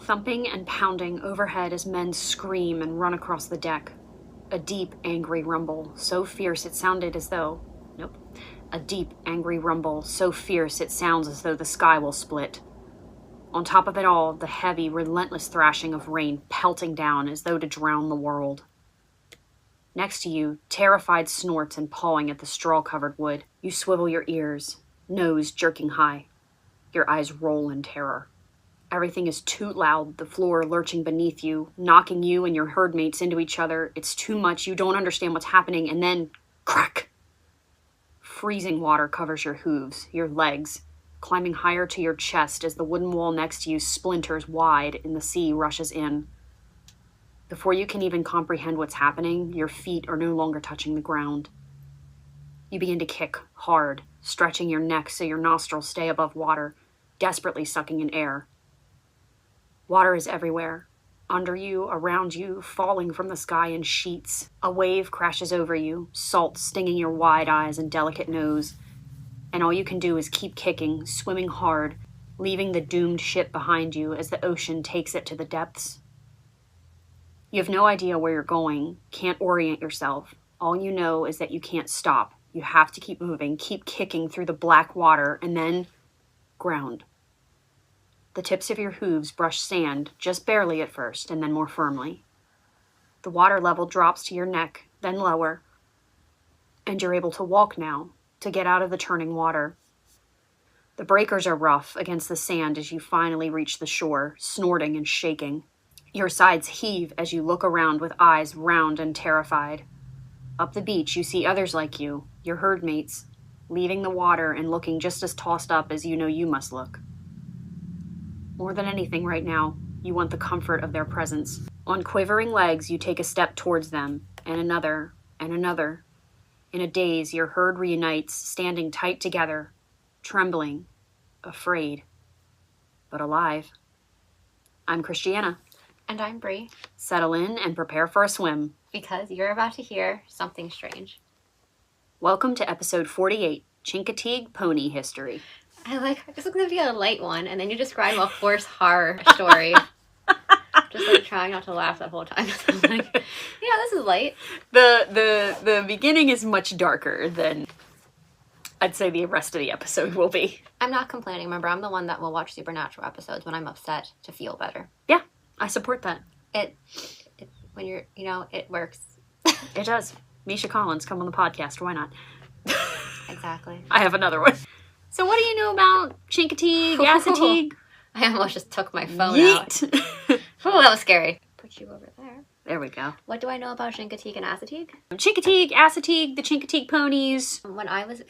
thumping and pounding overhead as men scream and run across the deck. A deep, angry rumble, so fierce it sounded as though... Nope. A deep, angry rumble, so fierce it sounds as though the sky will split. On top of it all, the heavy, relentless thrashing of rain pelting down as though to drown the world. Next to you, terrified snorts and pawing at the straw-covered wood. You swivel your ears, nose jerking high. Your eyes roll in terror. Everything is too loud, the floor lurching beneath you, knocking you and your herdmates into each other. It's too much, you don't understand what's happening, and then, crack! Freezing water covers your hooves, your legs, climbing higher to your chest as the wooden wall next to you splinters wide and the sea rushes in. Before you can even comprehend what's happening, your feet are no longer touching the ground. You begin to kick hard, stretching your neck so your nostrils stay above water, desperately sucking in air. Water is everywhere, under you, around you, falling from the sky in sheets. A wave crashes over you, salt stinging your wide eyes and delicate nose, and all you can do is keep kicking, swimming hard, leaving the doomed ship behind you as the ocean takes it to the depths. You have no idea where you're going, can't orient yourself. All you know is that you can't stop. You have to keep moving, keep kicking through the black water, and then ground. The tips of your hooves brush sand, just barely at first, and then more firmly. The water level drops to your neck, then lower, and you're able to walk now, to get out of the turning water. The breakers are rough against the sand as you finally reach the shore, snorting and shaking. Your sides heave as you look around with eyes round and terrified. Up the beach, you see others like you, your herdmates, leaving the water and looking just as tossed up as you know you must look. More than anything right now, you want the comfort of their presence. On quivering legs, you take a step towards them, and another, and another. In a daze, your herd reunites, standing tight together, trembling, afraid, but alive. I'm Christiana. And I'm Bree. Settle in and prepare for a swim. Because you're about to hear something strange. Welcome to episode 48, Chincoteague Pony History. This is going to be a light one, and then you describe a horse horror story. Just trying not to laugh that whole time. I'm like, yeah, this is light. The beginning is much darker than I'd say the rest of the episode will be. I'm not complaining. Remember, I'm the one that will watch supernatural episodes when I'm upset to feel better. Yeah, I support that. When you're, it works. It does. Misha Collins, come on the podcast. Why not? Exactly. I have another one. So what do you know about Chincoteague, Chicoteague? I almost just took my phone out. Oh, that was scary. Put you over there. There we go. What do I know about Chicoteague and Chicoteague? Chicoteague, Chicoteague, the Chincoteague ponies. When I was,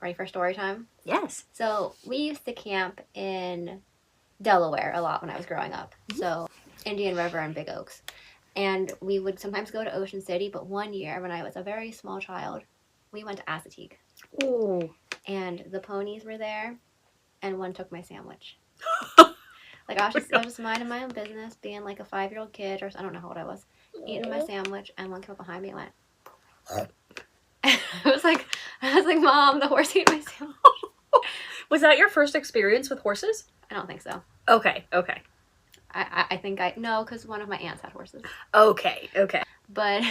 ready for story time? Yes. So we used to camp in Delaware a lot when I was growing up. Mm-hmm. So Indian River and Big Oaks. And we would sometimes go to Ocean City, but one year when I was a very small child, we went to Chicoteague. Oh. And the ponies were there, and one took my sandwich. I was just minding my own business, being like a 5-year-old kid, or I don't know how old I was, eating my sandwich, and one came up behind me and went. I was like, Mom, the horse ate my sandwich. Was that your first experience with horses? I don't think so. Okay. I think no, because one of my aunts had horses. Okay. But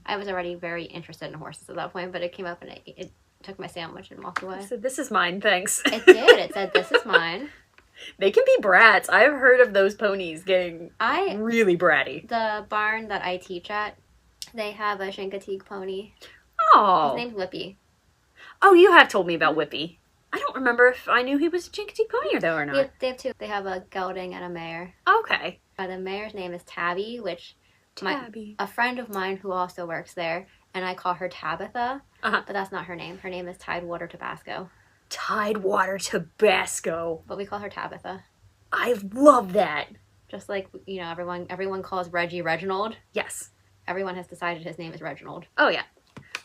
I was already very interested in horses at that point, but it came up and it took my sandwich and walked away. I said, this is mine, thanks. It did. It said, this is mine. They can be brats. I've heard of those ponies getting really bratty. The barn that I teach at, they have a Chincoteague pony. Oh. His name's Whippy. Oh, you have told me about Whippy. I don't remember if I knew he was a Chincoteague pony or not. Yeah, they have two. They have a gelding and a mare. Okay. The mare's name is Tabby, which a friend of mine who also works there, and I call her Tabitha, but that's not her name. Her name is Tidewater Tabasco. Tidewater Tabasco. But we call her Tabitha. I love that. Just like, everyone calls Reggie Reginald. Yes. Everyone has decided his name is Reginald. Oh, yeah.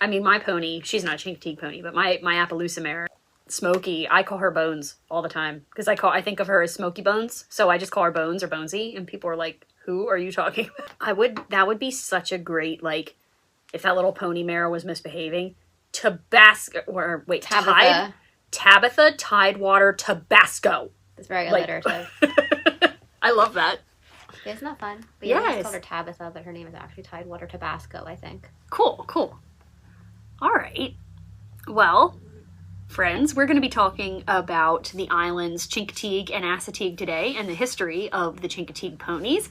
I mean, my pony, she's not a Chincoteague pony, but my Appaloosa mare, Smokey, I call her Bones all the time. Because I think of her as Smoky Bones, so I just call her Bones or Bonesy, and people are like, who are you talking about? That would be such a great, if that little pony mare was misbehaving, Tabitha Tidewater Tabasco. It's very alliterative. I love that. Isn't that fun? But yeah, I Yes. just called her Tabitha, but her name is actually Tidewater Tabasco, I think. Cool. All right. Well, friends, we're going to be talking about the islands Chincoteague and Chicoteague today and the history of the Chincoteague ponies.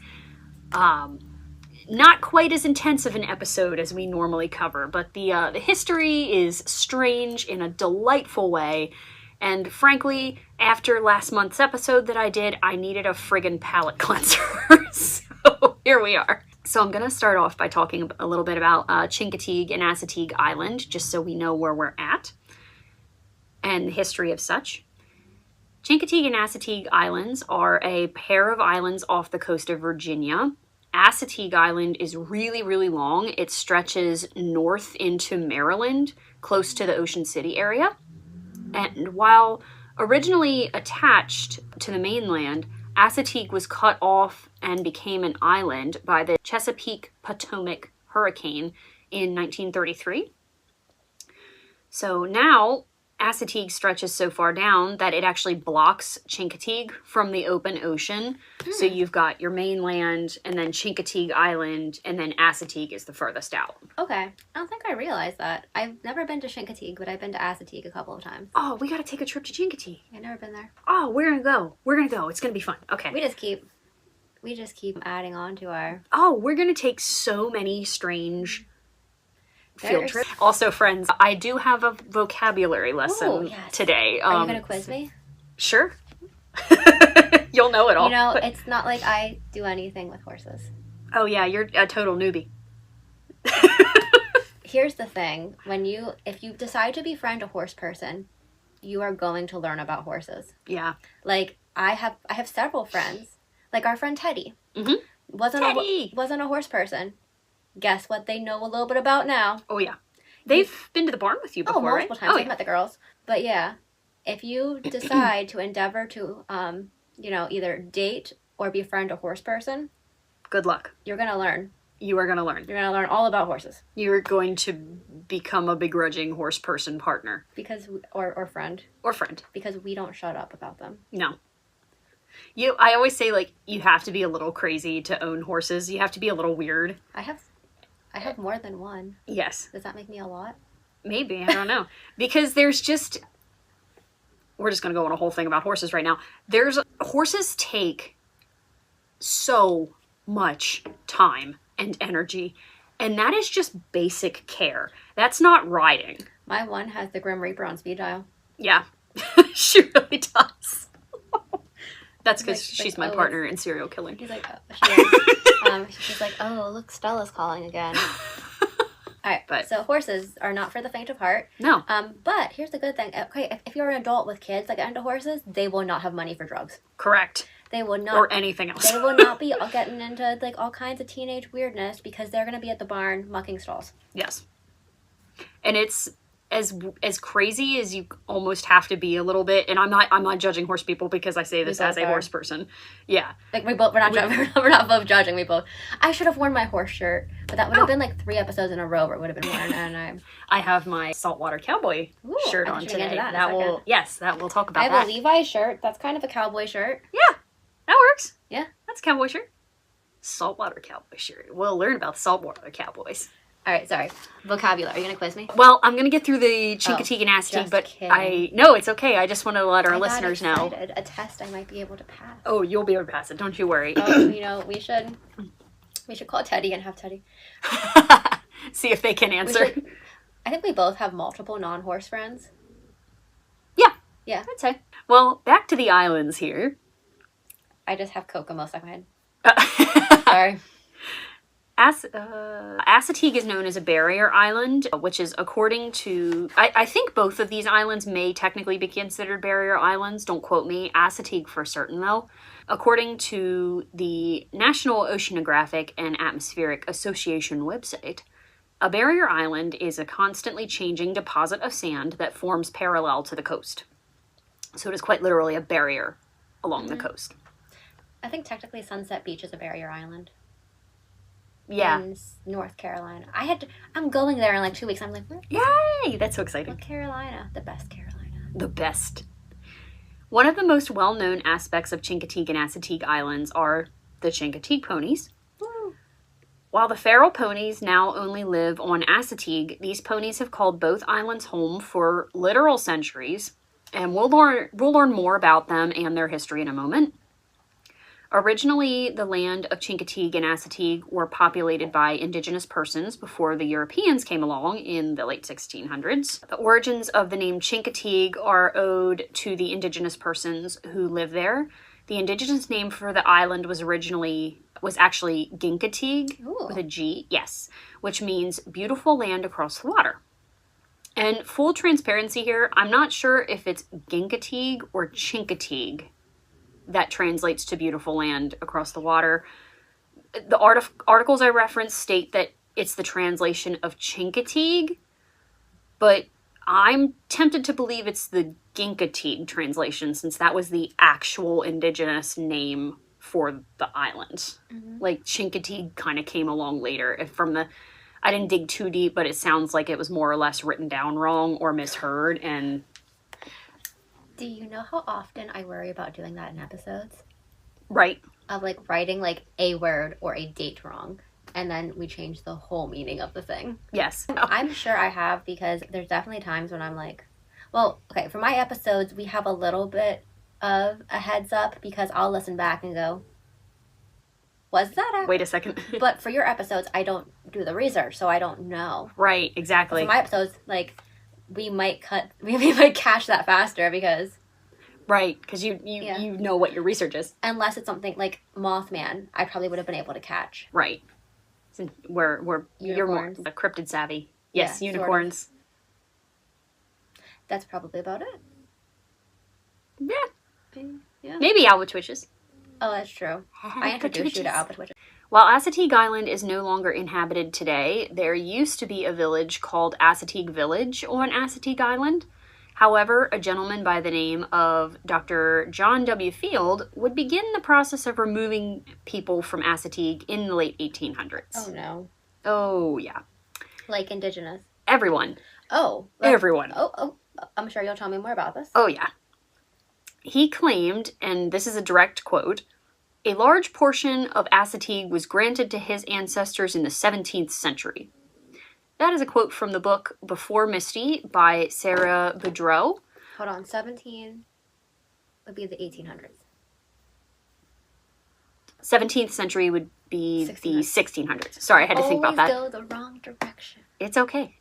Not quite as intense of an episode as we normally cover, but the history is strange in a delightful way. And frankly, after last month's episode that I did, I needed a friggin' palate cleanser. So here we are. So I'm going to start off by talking a little bit about Chincoteague and Chicoteague Island, just so we know where we're at and the history of such. Chincoteague and Chicoteague Islands are a pair of islands off the coast of Virginia. Chicoteague Island is really, really long. It stretches north into Maryland, close to the Ocean City area. And while originally attached to the mainland, Chicoteague was cut off and became an island by the Chesapeake Potomac hurricane in 1933. So now Chicoteague stretches so far down that it actually blocks Chincoteague from the open ocean. So you've got your mainland and then Chincoteague Island, and then Chicoteague is the furthest out. Okay. I don't think I realized that. I've never been to Chincoteague, but I've been to Chicoteague a couple of times. Oh, we got to take a trip to Chincoteague. I've never been there. Oh, we're going to go. We're going to go. It's going to be fun. Okay. We just keep adding on to our... Oh, we're going to take so many strange field There's- trips. Also, friends, I do have a vocabulary lesson Ooh, yes. today. Are you going to quiz me? Sure. You'll know it all. You know, it's not like I do anything with horses. Oh, yeah, you're a total newbie. Here's the thing. If you decide to befriend a horse person, you are going to learn about horses. Yeah. Like, I have several friends. Like our friend Teddy. Mhm. Wasn't a horse person. Guess what they know a little bit about now? Oh, yeah. They've been to the barn with you before, right? Multiple times. Oh, I've met the girls. But yeah, if you decide to endeavor to, either date or befriend a horse person, good luck. you're going to learn. You are going to learn. You're going to learn all about horses. You're going to become a begrudging horse person partner. Or friend. Or friend. Because we don't shut up about them. No. I always say, like, you have to be a little crazy to own horses. You have to be a little weird. I have more than one. Yes. Does that make me a lot? Maybe. I don't know. Because we're just going to go on a whole thing about horses right now. Horses take so much time and energy. And that is just basic care. That's not riding. My one has the Grim Reaper on speed dial. Yeah. She really does. That's because Like, she's my partner in serial killing. He's like, oh, she's like, oh, look, Stella's calling again. All right, so horses are not for the faint of heart. No. But here's the good thing. Okay, if you're an adult with kids that get into horses, they will not have money for drugs. Correct. They will not. Or anything else. They will not be getting into like all kinds of teenage weirdness because they're going to be at the barn mucking stalls. Yes. And it's as crazy as you almost have to be a little bit. And I'm not judging horse people because I say this as a horse person. Yeah. Like we're not both judging. I should have worn my horse shirt, but that would have been like 3 episodes in a row where it would have been worn. And I have my saltwater cowboy shirt on today. That we'll talk about. I have a Levi shirt. That's kind of a cowboy shirt. Yeah, that works. Yeah, that's a cowboy shirt. Saltwater cowboy shirt. We'll learn about the saltwater cowboys. All right, sorry. Vocabulary. Are you going to quiz me? Well, I'm going to get through the Chincoteague and Chicoteague, but kidding. No, it's okay. I just want to let our listeners know. A test I might be able to pass. Oh, you'll be able to pass it. Don't you worry. We should call Teddy and have Teddy. See if they can answer. I think we both have multiple non-horse friends. Yeah, I'd say. Well, back to the islands here. I just have Kokomo stuck in my head. Sorry. Chicoteague is known as a barrier island, which is according to... I think both of these islands may technically be considered barrier islands. Don't quote me. Chicoteague for certain, though. According to the National Oceanographic and Atmospheric Association website, a barrier island is a constantly changing deposit of sand that forms parallel to the coast. So it is quite literally a barrier along the coast. I think technically Sunset Beach is a barrier island. Yeah. In North Carolina. I'm going there in like 2 weeks. I'm like, yay! That's so exciting. What Carolina? The best Carolina. The best. One of the most well-known aspects of Chincoteague and Chicoteague Islands are the Chincoteague ponies. Woo. While the feral ponies now only live on Chicoteague, these ponies have called both islands home for literal centuries, and we'll learn more about them and their history in a moment. Originally, the land of Chincoteague and Chicoteague were populated by indigenous persons before the Europeans came along in the late 1600s. The origins of the name Chincoteague are owed to the indigenous persons who live there. The indigenous name for the island was actually Gincoteague with a G, yes, which means beautiful land across the water. And full transparency here, I'm not sure if it's Gincoteague or Chincoteague that translates to beautiful land across the water. The articles I referenced state that it's the translation of Chincoteague, but I'm tempted to believe it's the Gincoteague translation, since that was the actual indigenous name for the island. Mm-hmm. Like, Chincoteague kind of came along later. I didn't dig too deep, but it sounds like it was more or less written down wrong or misheard, and... Do you know how often I worry about doing that in episodes? Right. Of, like, writing, like, a word or a date wrong, and then we change the whole meaning of the thing. Yes. I'm sure I have, because there's definitely times when I'm like... Well, okay, for my episodes, we have a little bit of a heads up, because I'll listen back and go, was that Wait a second. But for your episodes, I don't do the research, so I don't know. Right, exactly. For my episodes, like... we might catch that faster because... Right, because you know what your research is. Unless it's something like Mothman, I probably would have been able to catch. Right. So you're more cryptid savvy. Yes, yeah, unicorns. Sort of. That's probably about it. Yeah. Maybe albatwitches. Oh, that's true. I introduced you to albatwitches. While Chicoteague Island is no longer inhabited today, there used to be a village called Chicoteague Village on Chicoteague Island. However, a gentleman by the name of Dr. John W. Field would begin the process of removing people from Chicoteague in the late 1800s. Oh, no. Oh, yeah. Like indigenous? Everyone. Oh. Everyone. Oh, I'm sure you'll tell me more about this. Oh, yeah. He claimed, and this is a direct quote, "A large portion of Chicoteague was granted to his ancestors in the 17th century." That is a quote from the book Before Misty by Sara Boudreau. Hold on, 17 would be the 1800s. 17th century would be the 1600s. Sorry, I had to think about that. Always go the wrong direction. It's okay.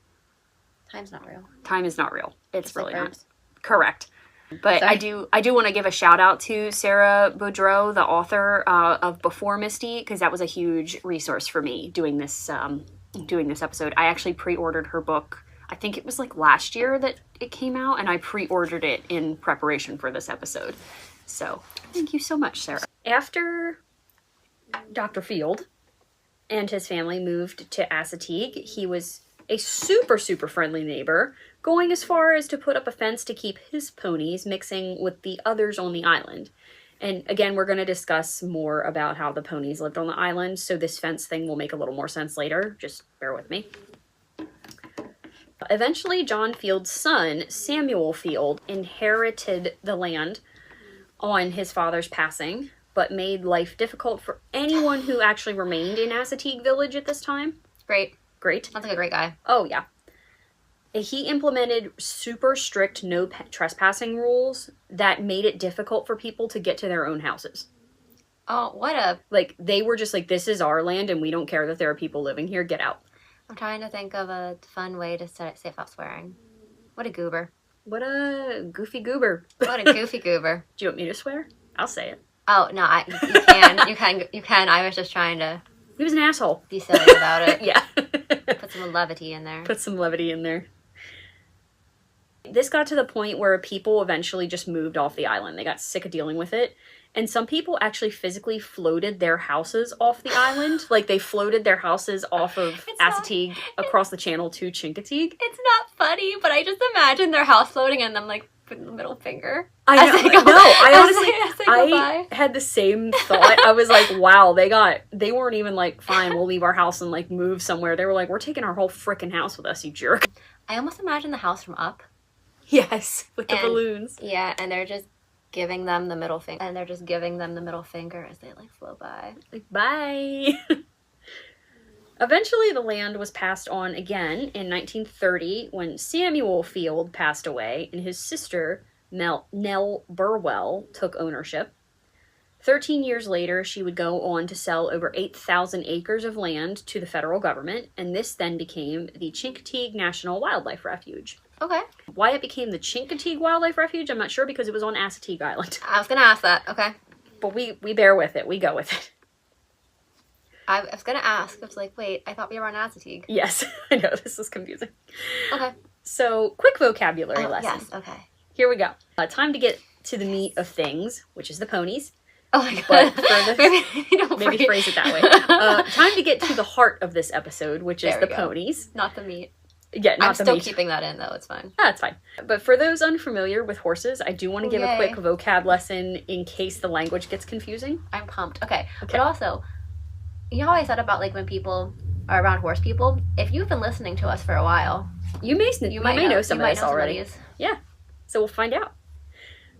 Time's not real. Time is not real. It's really like not. Correct. But sorry. I do want to give a shout out to Sara Boudreau, the author of Before Misty, because that was a huge resource for me doing this episode. I actually pre-ordered her book. I think it was like last year that it came out, and I pre-ordered it in preparation for this episode. So thank you so much, Sara. After Dr. Field and his family moved to Chicoteague, he was a super, super friendly neighbor, going as far as to put up a fence to keep his ponies mixing with the others on the island. And again, we're going to discuss more about how the ponies lived on the island, so this fence thing will make a little more sense later. Just bear with me. Eventually, John Field's son, Samuel Field, inherited the land on his father's passing, but made life difficult for anyone who actually remained in Chicoteague Village at this time. Great. Sounds like a great guy. Oh, yeah. He implemented super strict no trespassing rules that made it difficult for people to get to their own houses. Oh, what a... Like, they were just like, this is our land and we don't care that there are people living here. Get out. I'm trying to think of a fun way to say it without swearing. What a goober. What a goofy goober. What a goofy goober. Do you want me to swear? I'll say it. Oh, no, you can. I was just trying to... He was an asshole. Be silly about it. Yeah. Put some levity in there. This got to the point where people eventually just moved off the island. They got sick of dealing with it. And some people actually physically floated their houses off the island. Like, they floated their houses off of Chicoteague across the channel to Chincoteague. It's not funny, but I just imagine their house floating and them, like, putting the middle finger. I had the same thought. I was like, wow, they weren't even like, fine, we'll leave our house and like move somewhere. They were like, we're taking our whole frickin' house with us, you jerk. I almost imagine the house from Up. Yes, with the balloons. Yeah, and they're just giving them the middle finger. And they're just giving them the middle finger as they, like, flow by. Like, bye! Eventually, the land was passed on again in 1930 when Samuel Field passed away and his sister, Nell Burwell, took ownership. 13 years later, she would go on to sell over 8,000 acres of land to the federal government, and this then became the Chincoteague National Wildlife Refuge. Okay. Why it became the Chicoteague Wildlife Refuge, I'm not sure, because it was on Assateague Island. I was going to ask that. Okay. But we bear with it. We go with it. I was going to ask. I was like, wait, I thought we were on Assateague. Yes, I know. This is confusing. Okay. So, quick vocabulary lesson. Yes, okay. Here we go. Time to get to the meat of things, which is the ponies. Oh my god. But for this, maybe phrase it that way. Time to get to the heart of this episode, which is the ponies. Not the meat. Yeah, not the meat. I'm still keeping that in, though. It's fine. That's fine. But for those unfamiliar with horses, I do want to give a quick vocab lesson in case the language gets confusing. I'm pumped. Okay. But also, you know how I said about, like, when people are around horse people? If you've been listening to us for a while, you may know some of this already. Yeah. So we'll find out.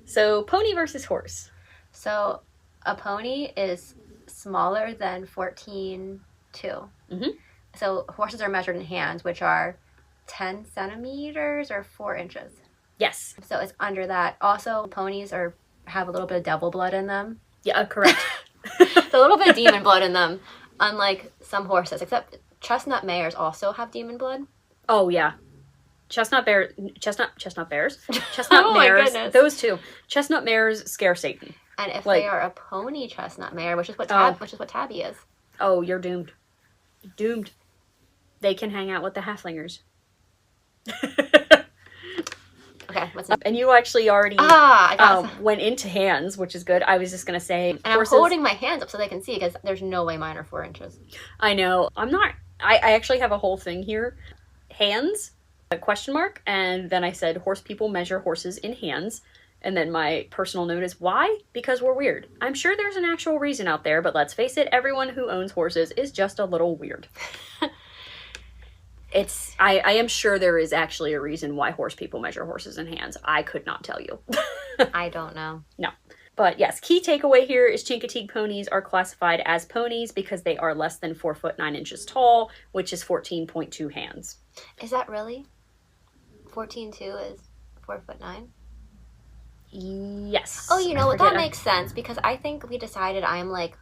So, pony versus horse. So, a pony is smaller than 14.2. Mm-hmm. So horses are measured in hands, which are 10 centimeters or 4 inches. Yes. So it's under that. Also, ponies have a little bit of devil blood in them. Yeah, correct. So a little bit of demon blood in them, unlike some horses. Except chestnut mares also have demon blood. Oh, yeah. Chestnut bears. Chestnut Oh mares. my goodness. Those two. Chestnut mares scare Satan. And if they are a pony chestnut mare, which is what Tabby is. Oh, you're doomed. Doomed. They can hang out with the halflingers. Okay, what's next? And you actually already went into hands, which is good. I was just going to say... And horses, I'm holding my hands up so they can see, because there's no way mine are 4 inches. I know. I'm not... I actually have a whole thing here. Hands, a question mark, and then I said horse people measure horses in hands. And then my personal note is, why? Because we're weird. I'm sure there's an actual reason out there, but let's face it, everyone who owns horses is just a little weird. I am sure there is actually a reason why horse people measure horses in hands. I could not tell you. I don't know. No. But yes, key takeaway here is Chincoteague ponies are classified as ponies because they are less than 4 foot 9 inches tall, which is 14.2 hands. Is that really? 14.2 is 4 foot 9? Yes. Oh, you know what? That makes sense because I think we decided I'm like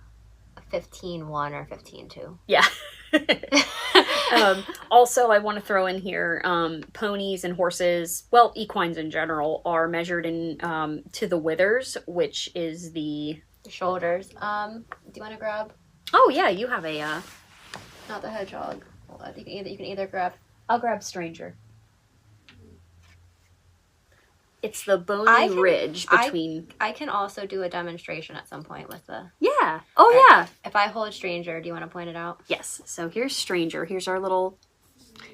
15.1 or 15.2. Yeah. Also, I want to throw in here, ponies and horses, well, equines in general, are measured in to the withers, which is the shoulders. Do you want to grab? Oh yeah, you have a not the hedgehog. You can either grab. I'll grab stranger. It's the bony ridge between... I can also do a demonstration at some point with the... Yeah. Oh, yeah. If I hold Stranger, do you want to point it out? Yes. So here's Stranger. Here's our little...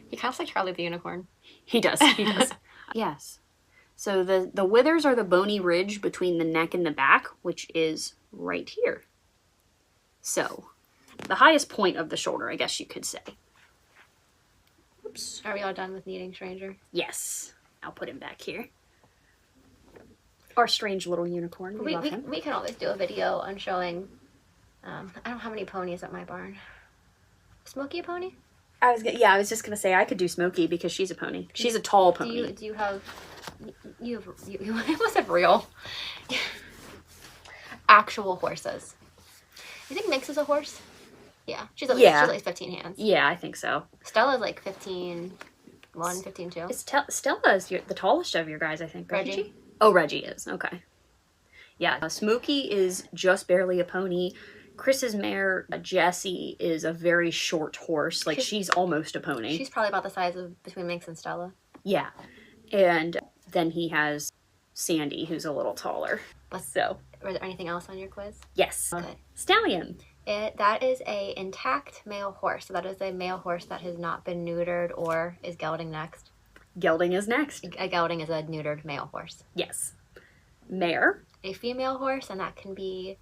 He kind of looks like Charlie the Unicorn. He does. He does. Yes. So the withers are the bony ridge between the neck and the back, which is right here. So, the highest point of the shoulder, I guess you could say. Oops. Are we all done with kneading Stranger? Yes. I'll put him back here. Our strange little unicorn. We love him. We can always do a video on showing... I don't have any ponies at my barn. Smokey a pony? I was just gonna say I could do Smokey because she's a pony. She's a tall pony. Do you have... You must have real... actual horses. You think Minx is a horse? Yeah. She's at least 15 hands. Yeah, I think so. Stella's like 15... 15.2. Stella is the tallest of your guys, I think. Reggie? Oh, Reggie is. Okay. Yeah, Smokey is just barely a pony. Chris's mare, Jessie, is a very short horse. Like, she's almost a pony. She's probably about the size of between Minx and Stella. Yeah. And then he has Sandy, who's a little taller. Was there anything else on your quiz? Yes. Good. Stallion. That is a intact male horse. So that is a male horse that has not been neutered or is gelding next. Gelding is next. A gelding is a neutered male horse. Yes. Mare. A female horse, and that can be...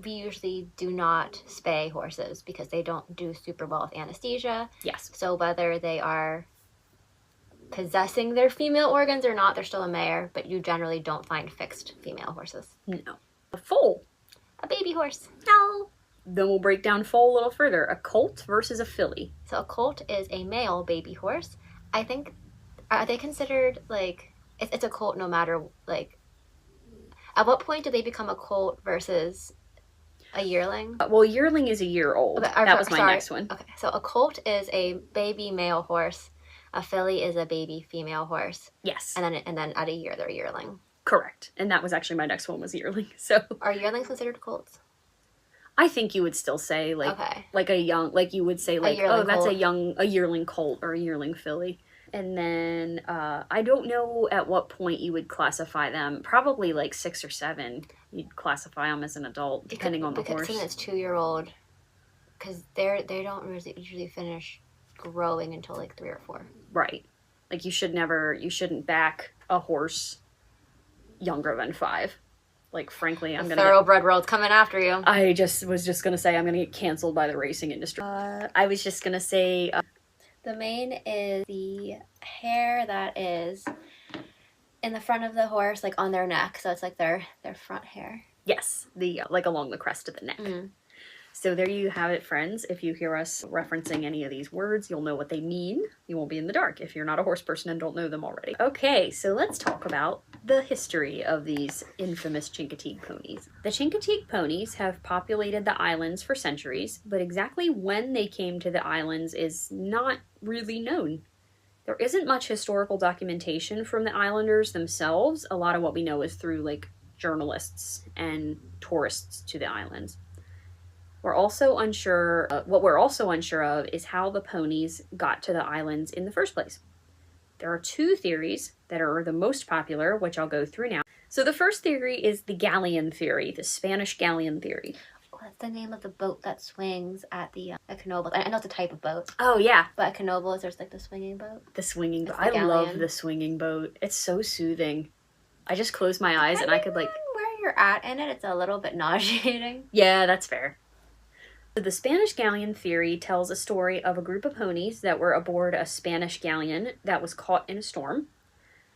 We usually do not spay horses because they don't do super well with anesthesia. Yes. So whether they are possessing their female organs or not, they're still a mare, but you generally don't find fixed female horses. No. A foal. A baby horse. No. Then we'll break down foal a little further. A colt versus a filly. So a colt is a male baby horse. I think, are they considered, like, it's a colt no matter, like, at what point do they become a colt versus a yearling? Well, yearling is a year old. Okay, that was my next one. Okay, so a colt is a baby male horse. A filly is a baby female horse. Yes. And then at a year, they're a yearling. Correct. And that was actually my next one was yearling. So Are yearlings considered colts? I think you would still say like a young, like you would say like, oh, that's colt. a yearling colt or a yearling filly. And then I don't know at what point you would classify them. Probably like 6 or 7. You'd classify them as an adult, depending on the horse. Because it's 2-year-old, because they don't usually finish growing until like 3 or 4. Right. Like you shouldn't back a horse younger than 5. Like, frankly, I'm gonna... Thoroughbred world's coming after you. I was just gonna say I'm gonna get canceled by the racing industry. I was just gonna say... The mane is the hair that is in the front of the horse, like on their neck. So it's like their front hair. Yes, the like along the crest of the neck. Mm. So there you have it, friends. If you hear us referencing any of these words, you'll know what they mean. You won't be in the dark if you're not a horse person and don't know them already. Okay, so let's talk about the history of these infamous Chincoteague ponies. The Chincoteague ponies have populated the islands for centuries, but exactly when they came to the islands is not really known. There isn't much historical documentation from the islanders themselves. A lot of what we know is through like journalists and tourists to the islands. What we're also unsure of is how the ponies got to the islands in the first place. There are 2 theories that are the most popular, which I'll go through now. So the first theory is the galleon theory, the Spanish galleon theory. What's the name of the boat that swings at the canoble? I know it's a type of boat. Oh, yeah. But at canobles, there's like the swinging boat. The swinging boat. I love the swinging boat. It's so soothing. I just close my eyes and I could like... Where you're at in it, it's a little bit nauseating. Yeah, that's fair. The Spanish galleon theory tells a story of a group of ponies that were aboard a Spanish galleon that was caught in a storm.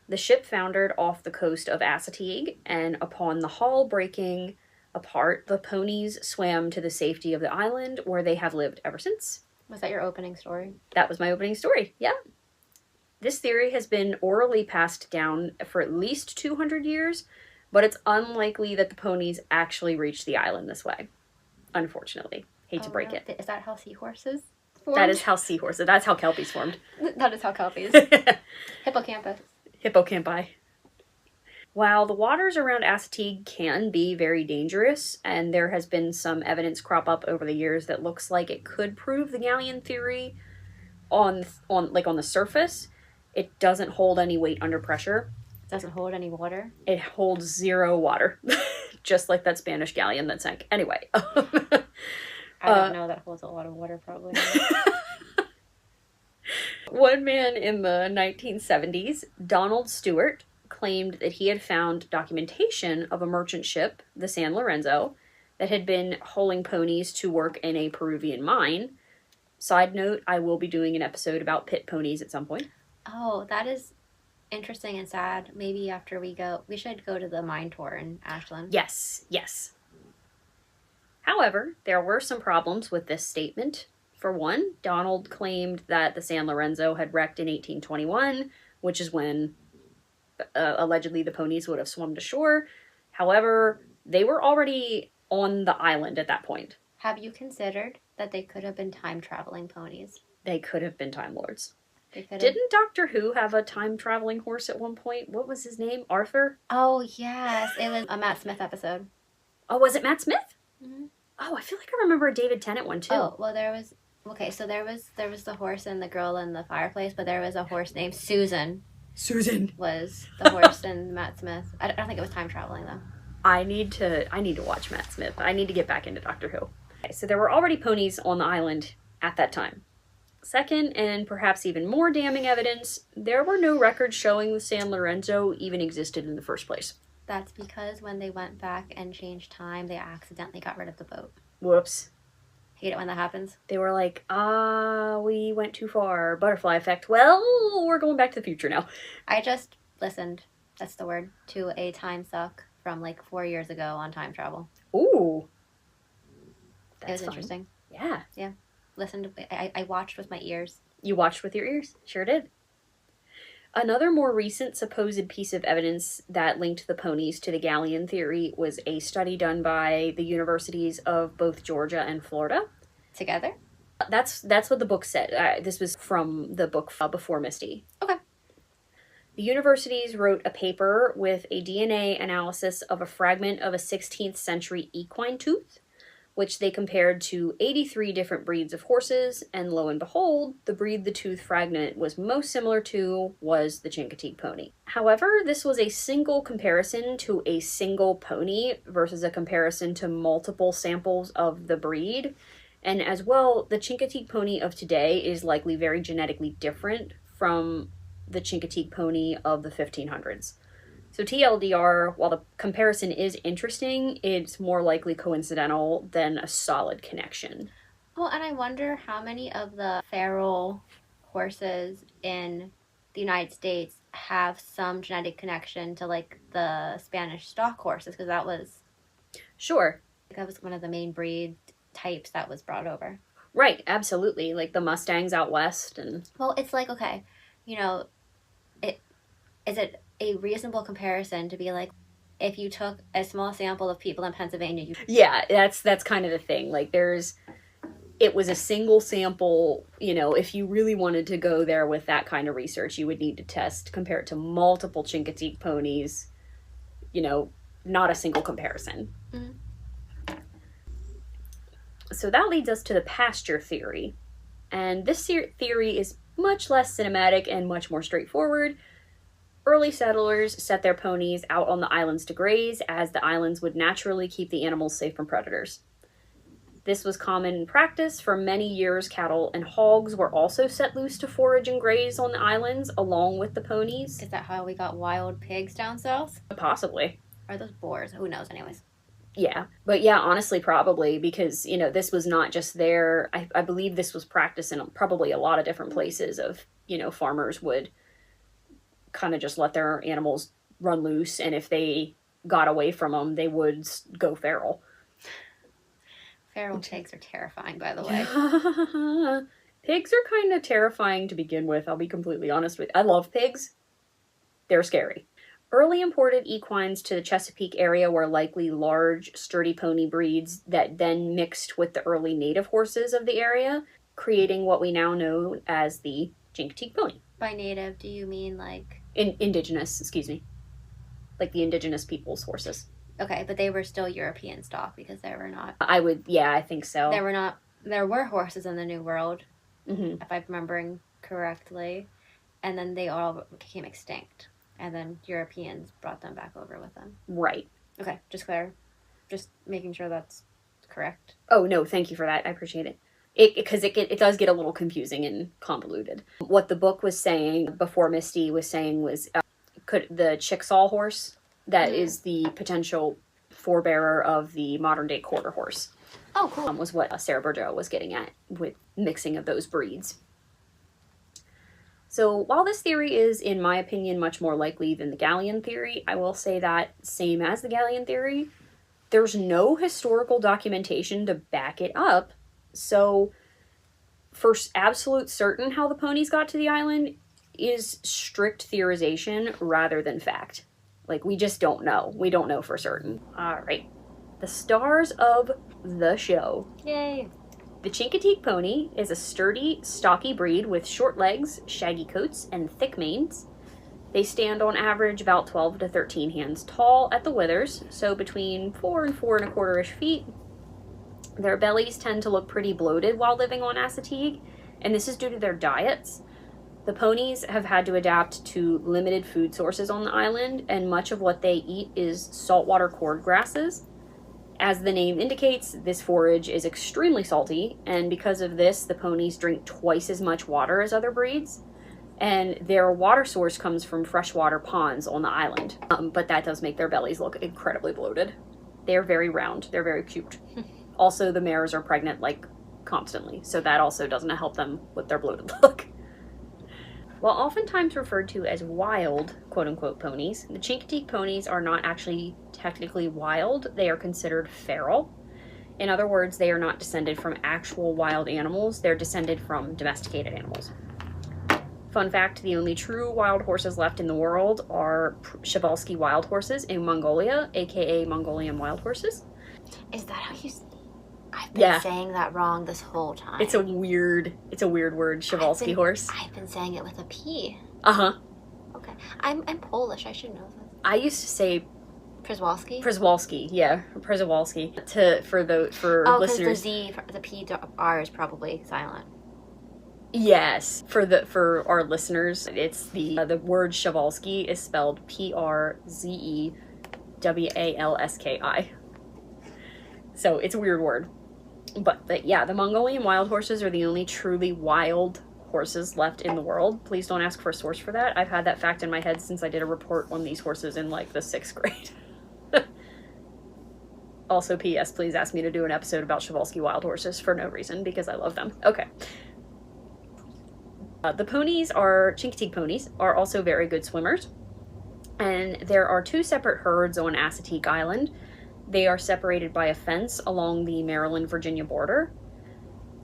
The ship foundered off the coast of Chicoteague, and upon the hull breaking apart, the ponies swam to the safety of the island, where they have lived ever since. Was that your opening story? That was my opening story, yeah. This theory has been orally passed down for at least 200 years, but it's unlikely that the ponies actually reached the island this way, unfortunately. Hate to break it. Is that how seahorses formed? That is how seahorses, that's how kelpies formed. That is how kelpies. Hippocampus. Hippocampi. While the waters around Chicoteague can be very dangerous, and there has been some evidence crop up over the years that looks like it could prove the galleon theory on the surface, it doesn't hold any weight under pressure. Doesn't hold any water? It holds 0 water. Just like that Spanish galleon that sank. Anyway. I don't know, that holds a lot of water probably. One man in the 1970s, Donald Stewart, claimed that he had found documentation of a merchant ship, the San Lorenzo, that had been hauling ponies to work in a Peruvian mine. Side note, I will be doing an episode about pit ponies at some point. Oh, that is interesting and sad. Maybe after we should go to the mine tour in Ashland. Yes, yes. However, there were some problems with this statement. For one, Donald claimed that the San Lorenzo had wrecked in 1821, which is when allegedly the ponies would have swum to shore. However, they were already on the island at that point. Have you considered that they could have been time-traveling ponies? They could have been Time Lords. Didn't Doctor Who have a time-traveling horse at one point? What was his name? Arthur? Oh, yes. It was a Matt Smith episode. Oh, was it Matt Smith? Mm-hmm. Oh, I feel like I remember a David Tennant one, too. Oh, well, there was the horse and the girl in the fireplace, but there was a horse named Susan. Susan was the horse in Matt Smith. I don't think it was time-traveling, though. I need to watch Matt Smith. I need to get back into Doctor Who. Okay, so there were already ponies on the island at that time. Second, and perhaps even more damning evidence, there were no records showing the San Lorenzo even existed in the first place. That's because when they went back and changed time, they accidentally got rid of the boat. Whoops. Hate it when that happens. They were like, we went too far. Butterfly effect. Well, we're going back to the future now. I just listened, that's the word, to a time suck from like 4 years ago on time travel. Ooh. It was interesting. Yeah. Yeah. Listened. I watched with my ears. You watched with your ears? Sure did. Another more recent supposed piece of evidence that linked the ponies to the galleon theory was a study done by the universities of both Georgia and Florida. Together? That's what the book said. This was from the book Before Misty. Okay. The universities wrote a paper with a DNA analysis of a fragment of a 16th century equine tooth, which they compared to 83 different breeds of horses, and lo and behold, the breed the tooth fragment was most similar to was the Chincoteague Pony. However, this was a single comparison to a single pony versus a comparison to multiple samples of the breed. And as well, the Chincoteague Pony of today is likely very genetically different from the Chincoteague Pony of the 1500s. So TLDR, while the comparison is interesting, it's more likely coincidental than a solid connection. Well, and I wonder how many of the feral horses in the United States have some genetic connection to, like, the Spanish stock horses, because that was... Sure. That was one of the main breed types that was brought over. Right, absolutely. Like the Mustangs out west and... Well, it's like, okay, you know, is it a reasonable comparison to be like, if you took a small sample of people in Pennsylvania, Yeah, that's kind of the thing. Like it was a single sample, you know, if you really wanted to go there with that kind of research, you would need to compare it to multiple Chincoteague ponies, you know, not a single comparison. Mm-hmm. So that leads us to the pasture theory. And this theory is much less cinematic and much more straightforward. Early settlers set their ponies out on the islands to graze, as the islands would naturally keep the animals safe from predators. This was common practice. For many years, cattle and hogs were also set loose to forage and graze on the islands, along with the ponies. Is that how we got wild pigs down south? Possibly. Or those boars? Who knows, anyways. Yeah. But yeah, honestly, probably, because, you know, this was not just there. I believe this was practiced in probably a lot of different places of, you know, farmers would kind of just let their animals run loose, and if they got away from them, they would go feral. Feral pigs are terrifying, by the way. Pigs are kind of terrifying to begin with, I'll be completely honest with you. I love pigs. They're scary. Early imported equines to the Chesapeake area were likely large, sturdy pony breeds that then mixed with the early native horses of the area, creating what we now know as the Chincoteague Pony. By native, do you mean like... Indigenous, excuse me. Like the indigenous people's horses. Okay, but they were still European stock because there were not... I think so. There were horses in the New World, mm-hmm. if I'm remembering correctly, and then they all became extinct. And then Europeans brought them back over with them. Right. Okay, just making sure that's correct. Oh, no, thank you for that. I appreciate it. Because it does get a little confusing and convoluted. What the book was saying, Before Misty was saying, was could the Chickasaw horse, that is the potential forebearer of the modern-day quarter horse. Oh, cool. Was what Sara Boudreau was getting at with mixing of those breeds. So while this theory is, in my opinion, much more likely than the galleon theory, I will say that, same as the galleon theory, there's no historical documentation to back it up. So, for absolute certain how the ponies got to the island is strict theorization rather than fact. Like, we just don't know. We don't know for certain. Alright. The stars of the show. Yay! The Chincoteague Pony is a sturdy, stocky breed with short legs, shaggy coats, and thick manes. They stand on average about 12 to 13 hands tall at the withers, so between 4 and 4 1/4-ish feet. Their bellies tend to look pretty bloated while living on Assateague, and this is due to their diets. The ponies have had to adapt to limited food sources on the island, and much of what they eat is saltwater cord grasses. As the name indicates, this forage is extremely salty, and because of this, the ponies drink twice as much water as other breeds, and their water source comes from freshwater ponds on the island. But that does make their bellies look incredibly bloated. They're very round. They're very cute. Also, the mares are pregnant like constantly, so that also doesn't help them with their bloated look. While oftentimes referred to as wild, quote-unquote, ponies, the Chincoteague ponies are not actually technically wild. They are considered feral. In other words, they are not descended from actual wild animals. They're descended from domesticated animals. Fun fact, the only true wild horses left in the world are Przewalski wild horses in Mongolia, aka Mongolian wild horses. Is that how you... I've been saying that wrong this whole time. It's a weird word, Przewalski horse. I've been saying it with a P. Uh-huh. Okay. I'm Polish, I should know this. I used to say Przewalski? Przewalski, yeah. Przewalski. For listeners. The P to R is probably silent. Yes. For our listeners, it's the word Przewalski is spelled Przewalski. So it's a weird word. But yeah, the Mongolian wild horses are the only truly wild horses left in the world. Please don't ask for a source for that. I've had that fact in my head since I did a report on these horses in like the 6th grade. Also, P.S. please ask me to do an episode about Przewalski wild horses for no reason, because I love them. Okay. The Chincoteague ponies are also very good swimmers. And there are 2 separate herds on Chicoteague Island. They are separated by a fence along the Maryland-Virginia border.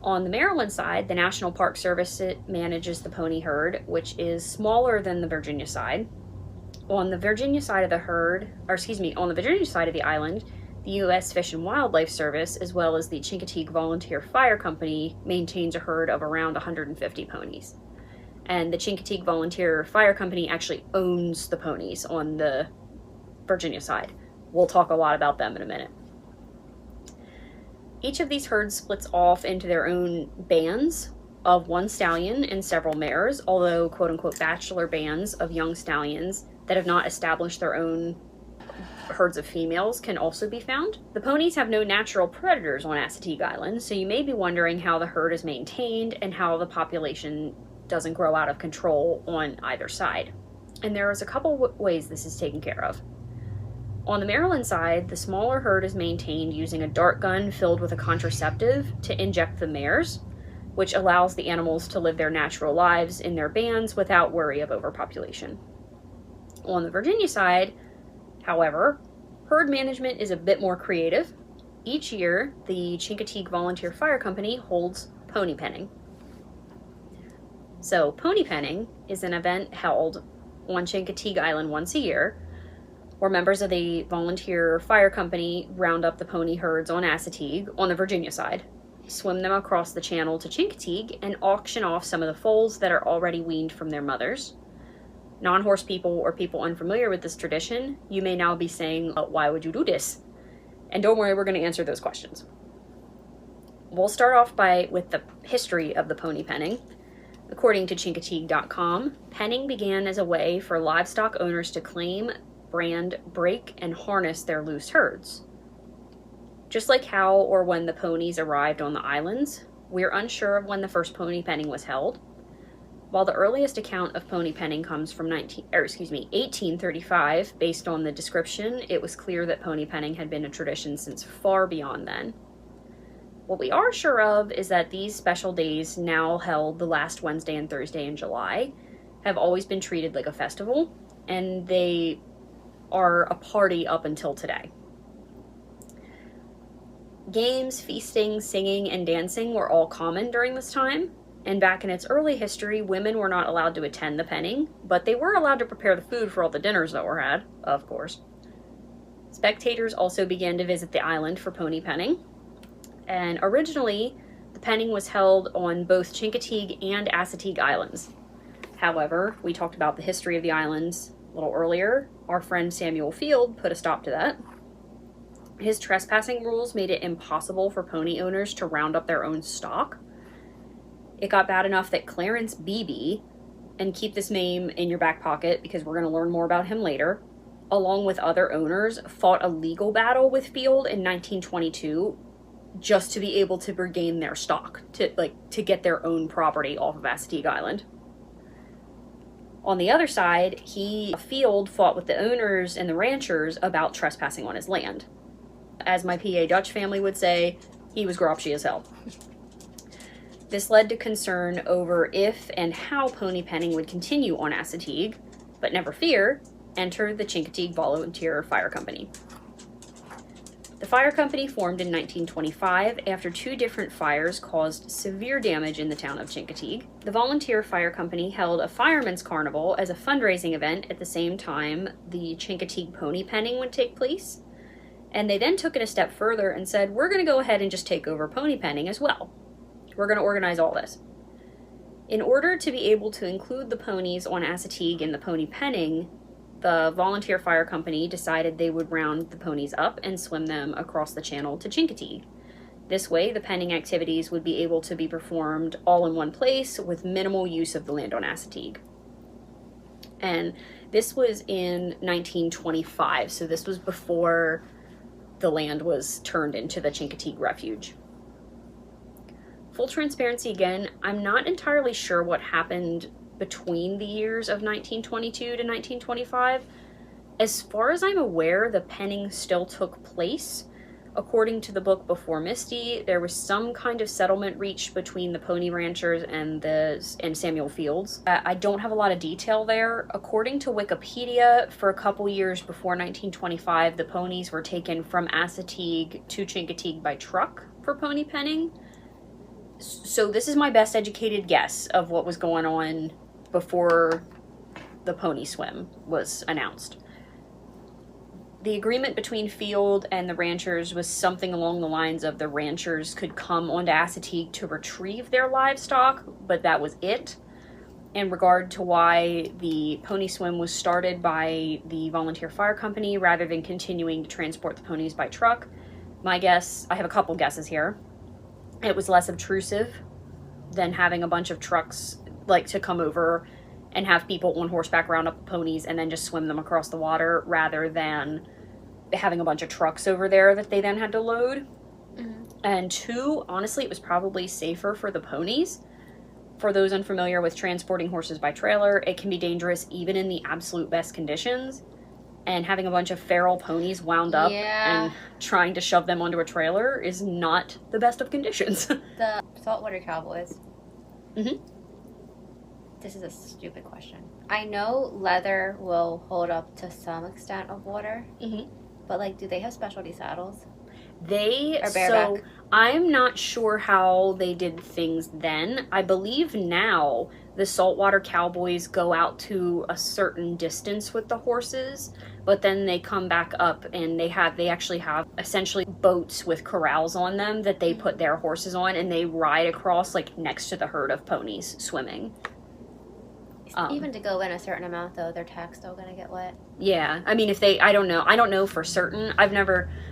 On the Maryland side, the National Park Service manages the pony herd, which is smaller than the Virginia side. On the Virginia side of the island, the U.S. Fish and Wildlife Service, as well as the Chincoteague Volunteer Fire Company, maintains a herd of around 150 ponies. And the Chincoteague Volunteer Fire Company actually owns the ponies on the Virginia side. We'll talk a lot about them in a minute. Each of these herds splits off into their own bands of 1 stallion and several mares, although quote-unquote bachelor bands of young stallions that have not established their own herds of females can also be found. The ponies have no natural predators on Chicoteague Island, so you may be wondering how the herd is maintained and how the population doesn't grow out of control on either side. And there is a couple ways this is taken care of. On the Maryland side, the smaller herd is maintained using a dart gun filled with a contraceptive to inject the mares, which allows the animals to live their natural lives in their bands without worry of overpopulation. On the Virginia side, however, herd management is a bit more creative. Each year, the Chincoteague Volunteer Fire Company holds pony penning. So, pony penning is an event held on Chincoteague Island once a year, where members of the volunteer fire company round up the pony herds on Chicoteague on the Virginia side, swim them across the channel to Chincoteague, and auction off some of the foals that are already weaned from their mothers. Non-horse people or people unfamiliar with this tradition, you may now be saying, why would you do this? And don't worry, we're going to answer those questions. We'll start off with the history of the pony penning. According to Chincoteague.com, penning began as a way for livestock owners to claim, brand, break, and harness their loose herds. Just like how or when the ponies arrived on the islands, we're unsure of when the first pony penning was held. While the earliest account of pony penning comes from 1835, based on the description, it was clear that pony penning had been a tradition since far beyond then. What we are sure of is that these special days, now held the last Wednesday and Thursday in July, have always been treated like a festival, and they are a party up until today. Games, feasting, singing, and dancing were all common during this time, and back in its early history, women were not allowed to attend the penning, but they were allowed to prepare the food for all the dinners that were had, of course. Spectators also began to visit the island for pony penning, and originally, the penning was held on both Chincoteague and Chicoteague Islands. However, we talked about the history of the islands a little earlier. Our friend Samuel Field put a stop to that. His trespassing rules made it impossible for pony owners to round up their own stock. It got bad enough that Clarence Beebe, and keep this name in your back pocket because we're going to learn more about him later, along with other owners, fought a legal battle with Field in 1922 just to be able to regain their stock, to get their own property off of Chicoteague Island. On the other side, Field fought with the owners and the ranchers about trespassing on his land. As my PA Dutch family would say, he was gropsy as hell. This led to concern over if and how pony penning would continue on Chicoteague, but never fear, enter the Chincoteague Volunteer Fire Company. The fire company formed in 1925 after 2 different fires caused severe damage in the town of Chincoteague. The Volunteer Fire Company held a fireman's carnival as a fundraising event at the same time the Chincoteague Pony penning would take place. And they then took it a step further and said, we're going to go ahead and just take over pony penning as well. We're going to organize all this. In order to be able to include the ponies on Chicoteague in the pony penning, the Volunteer Fire Company decided they would round the ponies up and swim them across the channel to Chincoteague. This way, the penning activities would be able to be performed all in one place with minimal use of the land on Chicoteague. And this was in 1925, so this was before the land was turned into the Chincoteague Refuge. Full transparency again, I'm not entirely sure what happened between the years of 1922 to 1925. As far as I'm aware, the penning still took place. According to the book Before Misty, there was some kind of settlement reached between the pony ranchers and Samuel Fields. I don't have a lot of detail there. According to Wikipedia, for a couple years before 1925, the ponies were taken from Chicoteague to Chincoteague by truck for pony penning. So this is my best educated guess of what was going on before the pony swim was announced. The agreement between Field and the ranchers was something along the lines of the ranchers could come onto Chicoteague to retrieve their livestock, but that was it. In regard to why the pony swim was started by the Volunteer Fire Company rather than continuing to transport the ponies by truck, my guess, I have a couple guesses here. It was less obtrusive than having a bunch of trucks like to come over and have people on horseback round up the ponies and then just swim them across the water rather than having a bunch of trucks over there that they then had to load. Mm-hmm. And 2, honestly, it was probably safer for the ponies. For those unfamiliar with transporting horses by trailer, it can be dangerous even in the absolute best conditions. And having a bunch of feral ponies wound up and trying to shove them onto a trailer is not the best of conditions. The saltwater cowboys. Mm-hmm. This is a stupid question. I know leather will hold up to some extent of water, but like, do they have specialty saddles? So I'm not sure how they did things then. I believe now the saltwater cowboys go out to a certain distance with the horses, but then they come back up and they actually have essentially boats with corrals on them that they put their horses on, and they ride across like next to the herd of ponies swimming. Even to go in a certain amount, though, their tack's still gonna get wet. Yeah, I mean, I don't know for certain.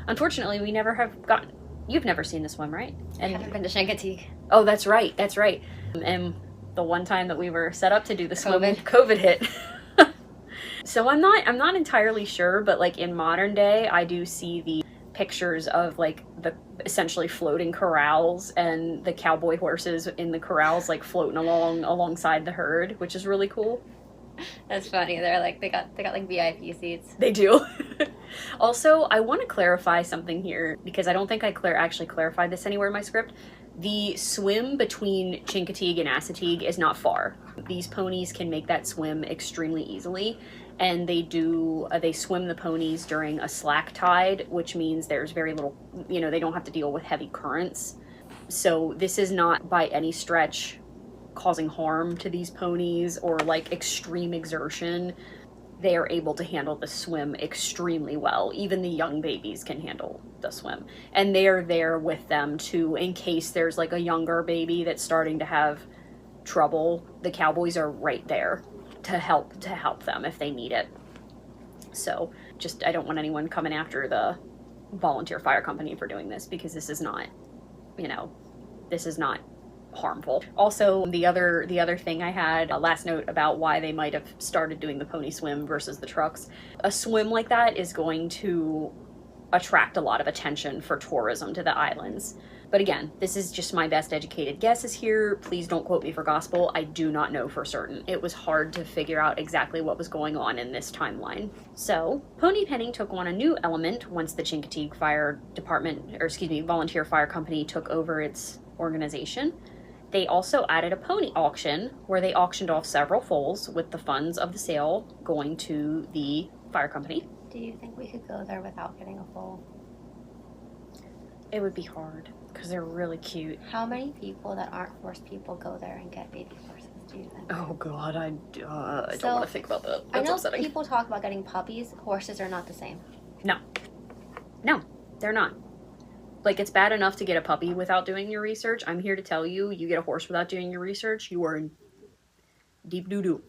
Unfortunately, we never have gotten. You've never seen the swim, right? And I haven't been to Chincoteague. Oh, that's right. And the one time that we were set up to do the swim, COVID hit. So I'm not entirely sure, but like in modern day, I do see the pictures of like the essentially floating corrals and the cowboy horses in the corrals like floating alongside the herd, which is really cool. That's funny. They're like they got like VIP seats. They do. Also, I want to clarify something here because I don't think I actually clarified this anywhere in my script. The swim between Chincoteague and Chicoteague is not far. These ponies can make that swim extremely easily, and they swim the ponies during a slack tide, which means there's very little, they don't have to deal with heavy currents. So this is not by any stretch causing harm to these ponies or like extreme exertion. They are able to handle the swim extremely well. Even the young babies can handle the swim. And they are there with them too, in case there's like a younger baby that's starting to have trouble. The cowboys are right there to help them if they need it. So I don't want anyone coming after the Volunteer Fire Company for doing this, because this is not harmful. Also, the other thing I had a last note about why they might have started doing the pony swim versus the trucks. A swim like that is going to attract a lot of attention for tourism to the islands. But again, this is just my best educated guesses here. Please don't quote me for gospel. I do not know for certain. It was hard to figure out exactly what was going on in this timeline. So, pony penning took on a new element once the Chincoteague Volunteer Fire Company took over its organization. They also added a pony auction where they auctioned off several foals with the funds of the sale going to the fire company. Do you think we could go there without getting a foal? It would be hard because they're really cute. How many people that aren't horse people go there and get baby horses, do you think? Oh God, I don't want to think about that. That's I know upsetting. people talk about getting puppies. Horses are not the same. No, they're not. Like, it's bad enough to get a puppy without doing your research. I'm here to tell you, you get a horse without doing your research, you are in deep doo-doo.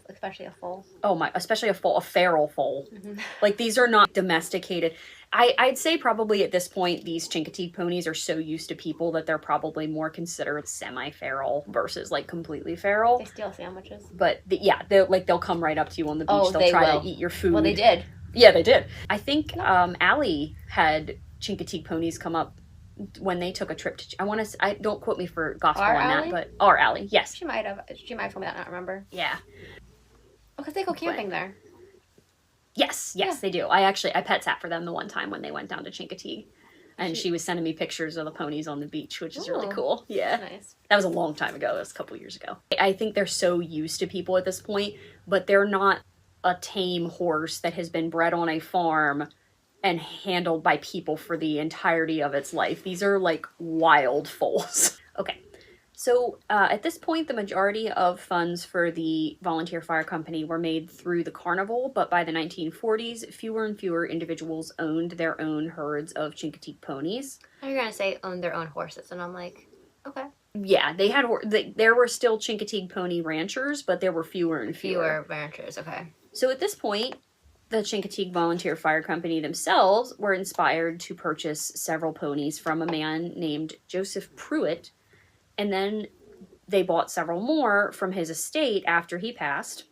Especially a foal. Oh my, especially a feral foal. Mm-hmm. Like, these are not domesticated. I'd say probably at this point, these Chincoteague ponies are so used to people that they're probably more considered semi-feral versus, like, completely feral. They steal sandwiches. But, they'll come right up to you on the beach. Oh, they'll try to eat your food. Well, they did. Yeah, they did. I think Allie had Chincoteague ponies come up when they took a trip to... I don't quote me for gospel on that, but... Our Allie, yes. She might have told me that, I don't remember. Yeah. Because they go camping there. Yes, they do. I pet sat for them the one time when they went down to Chincoteague. And she was sending me pictures of the ponies on the beach, which is really cool. Yeah. Nice. That was a long time ago. That was a couple years ago. I think they're so used to people at this point, but they're not a tame horse that has been bred on a farm and handled by people for the entirety of its life. These are like wild foals. Okay. So at this point, the majority of funds for the volunteer fire company were made through the carnival, but by the 1940s, fewer and fewer individuals owned their own herds of Chincoteague ponies. You're going to say owned their own horses, and I'm like, okay. Yeah, they had. There were still Chincoteague pony ranchers, but there were fewer and fewer. Fewer ranchers, okay. So at this point, the Chincoteague Volunteer Fire Company themselves were inspired to purchase several ponies from a man named Joseph Pruitt, and then they bought several more from his estate after he passed.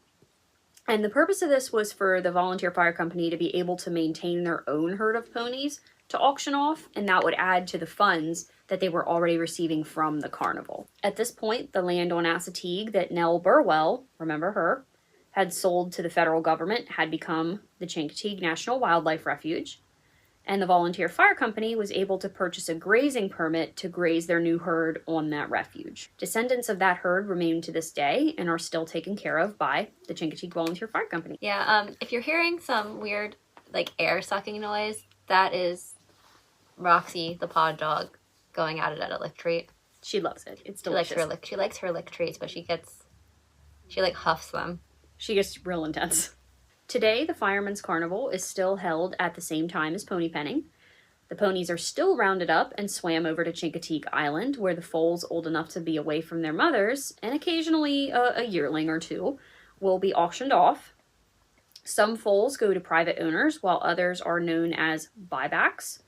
And the purpose of this was for the Volunteer Fire Company to be able to maintain their own herd of ponies to auction off, and that would add to the funds that they were already receiving from the carnival. At this point, the land on Chicoteague that Nell Burwell, remember her, had sold to the federal government had become the Chincoteague National Wildlife Refuge, and the Volunteer Fire Company was able to purchase a grazing permit to graze their new herd on that refuge. Descendants of that herd remain to this day and are still taken care of by the Chincoteague Volunteer Fire Company. Yeah, if you're hearing some weird, like, air sucking noise, that is Roxy, the pod dog, going at it at a lick treat. She loves it. It's delicious. She likes her lick treats, but she like huffs them. She gets real intense. Today, the Fireman's Carnival is still held at the same time as pony penning. The ponies are still rounded up and swam over to Chicoteague Island, where the foals old enough to be away from their mothers, and occasionally a yearling or two, will be auctioned off. Some foals go to private owners, while others are known as buybacks.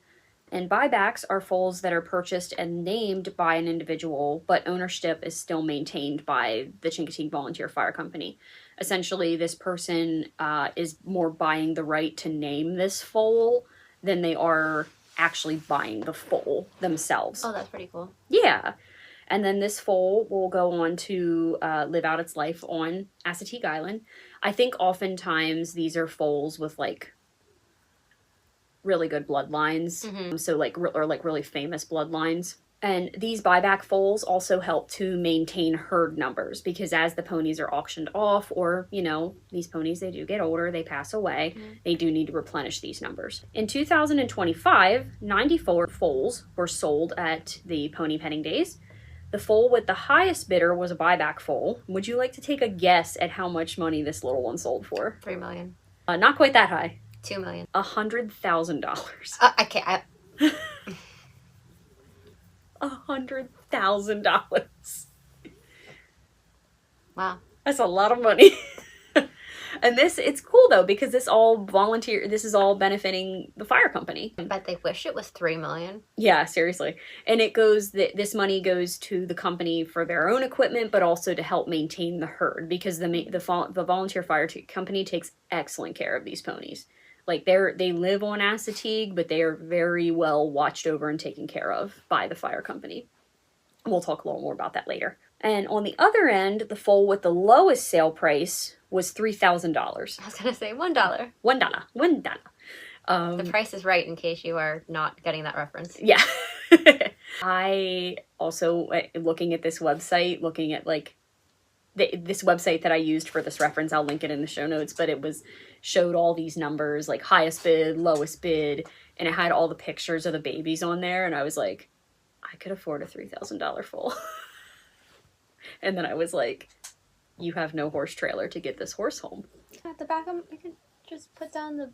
And buybacks are foals that are purchased and named by an individual, but ownership is still maintained by the Chincoteague Volunteer Fire Company. Essentially, this person is more buying the right to name this foal than they are actually buying the foal themselves. Oh, that's pretty cool. Yeah. And then this foal will go on to live out its life on Chicoteague Island. I think oftentimes these are foals with, like, really good bloodlines. Mm-hmm. So, like, really famous bloodlines. And these buyback foals also help to maintain herd numbers, because as the ponies are auctioned off, or, you know, these ponies, they do get older, they pass away, they do need to replenish these numbers. In 2025, 94 foals were sold at the Pony Penning Days. The foal with the highest bidder was a buyback foal. Would you like to take a guess at how much money this little one sold for? $3 million. Not quite that high. $2 million. $100,000. I can't. $100,000. Wow. That's a lot of money. And it's cool though, because this is all benefiting the fire company. But they wish it was $3 million. Yeah, seriously. And this money goes to the company for their own equipment, but also to help maintain the herd, because the volunteer fire company takes excellent care of these ponies. Like, they live on Chicoteague, but they are very well watched over and taken care of by the fire company. We'll talk a little more about that later. And on the other end, the foal with the lowest sale price was $3,000. I was going to say $1. $1. The price is right, in case you are not getting that reference. Yeah. I also, looking at this website, looking at like this website that I used for this reference, I'll link it in the show notes, but it showed all these numbers, like highest bid, lowest bid, and it had all the pictures of the babies on there, and I was like, I could afford a $3,000 foal. And then I was like, you have no horse trailer to get this horse home. At the back of, you could just put down the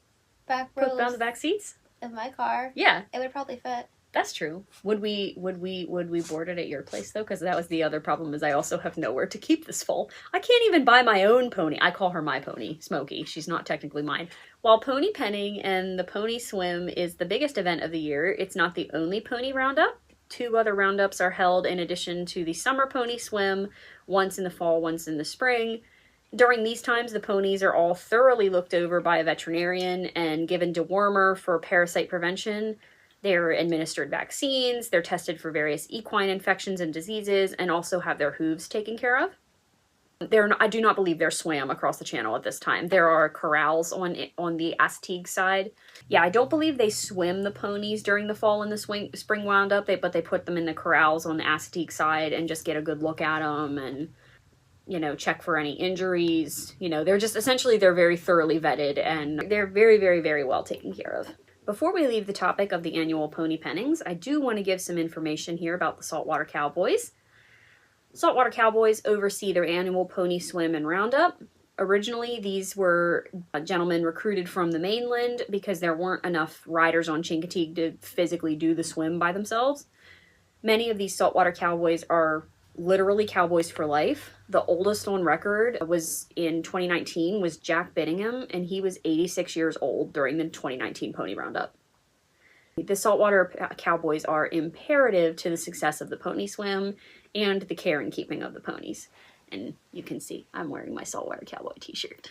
back rows. Put down the back seats? Of my car. Yeah. It would probably fit. That's true. Would we board it at your place though? Because that was the other problem, is I also have nowhere to keep this foal. I can't even buy my own pony. I call her my pony, Smokey. She's not technically mine. While pony penning and the pony swim is the biggest event of the year, it's not the only pony roundup. 2 other roundups are held in addition to the summer pony swim, once in the fall, once in the spring. During these times, the ponies are all thoroughly looked over by a veterinarian and given dewormer for parasite prevention. They're administered vaccines, they're tested for various equine infections and diseases, and also have their hooves taken care of. I do not believe they're swam across the channel at this time. There are corrals on the Chicoteague side. Yeah, I don't believe they swim the ponies during the fall and the spring roundup, but they put them in the corrals on the Chicoteague side and just get a good look at them and, you know, check for any injuries. You know, they're very thoroughly vetted, and they're very, very, very well taken care of. Before we leave the topic of the annual pony pennings, I do want to give some information here about the Saltwater Cowboys. Saltwater Cowboys oversee their annual pony swim and roundup. Originally, these were gentlemen recruited from the mainland because there weren't enough riders on Chincoteague to physically do the swim by themselves. Many of these Saltwater Cowboys are literally cowboys for life. The oldest on record was in 2019 was Jack Bittingham, and he was 86 years old during the 2019 Pony Roundup. The Saltwater Cowboys are imperative to the success of the pony swim and the care and keeping of the ponies. And you can see I'm wearing my Saltwater Cowboy t-shirt.